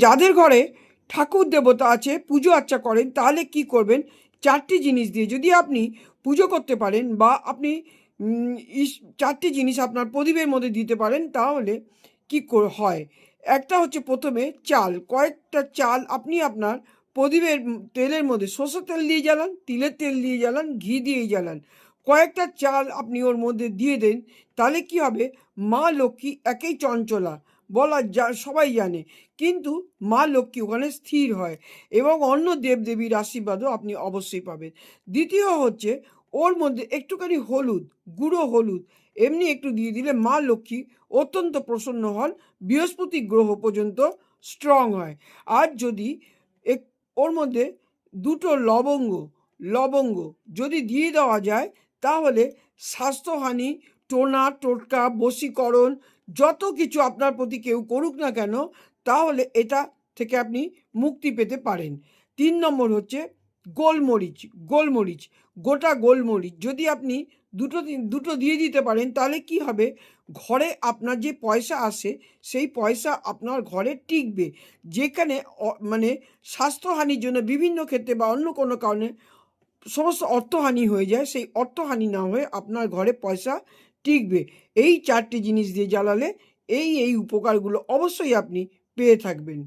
যাদের ঘরে ঠাকুর দেবতা আছে, পুজো আর্চা করেন, তাহলে কি করবেন? 4টি জিনিস দিয়ে যদি আপনি পুজো করতে পারেন বা আপনি 4টি জিনিস আপনার প্রদীপের মধ্যে দিতে পারেন, তাহলে কি হয়? একটা হচ্ছে প্রথমে চাল, কয়েকটা চাল আপনি আপনার প্রদীপের তেলের মধ্যে সরষের তেল দিয়ে জ্বালান, তিলের তেল দিয়ে জ্বালান, ঘি দিয়ে জ্বালান, কয়েকটা চাল আপনি ওর মধ্যে দিয়ে দেন। তাহলে কি হবে? মা লক্ষ্মী একেই চঞ্চলা সবাই জানে, কিন্তু মা লক্ষ্মী ওখানে স্থির হয় এবং অন্য দেবদেবীর আশীর্বাদও আপনি অবশ্যই পাবেন। দ্বিতীয় হচ্ছে ওর মধ্যে একটুখানি হলুদ, গুঁড়ো হলুদ এমনি একটু দিয়ে দিলে মা লক্ষ্মী অত্যন্ত প্রসন্ন হন, বৃহস্পতি গ্রহ পর্যন্ত স্ট্রং হয়। আর যদি ওর মধ্যে 2টো লবঙ্গ যদি দিয়ে দেওয়া যায়, তাহলে স্বাস্থ্যহানি, টোনা টোটকা, বশীকরণ যত কিছু আপনার প্রতি কেউ করুক না কেন, তাহলে এটা থেকে আপনি মুক্তি পেতে পারেন। 3 নম্বর হচ্ছে গোলমরিচ, গোটা গোলমরিচ যদি আপনি দুটো দিয়ে দিতে পারেন, তাহলে কি হবে? ঘরে আপনার যে পয়সা আসে, সেই পয়সা আপনার ঘরে টিকবে। যেখানে মানে স্বাস্থ্যহানির জন্য বিভিন্ন ক্ষেত্রে বা অন্য কোনো কারণে সমস্ত অর্থহানি হয়ে যায়, সেই অর্থহানি না হয়ে আপনার ঘরে পয়সা টিকবে। এই 4টি জিনিস দিয়ে জ্বালালে এই উপকারগুলো অবশ্যই আপনি পেয়ে থাকবেন।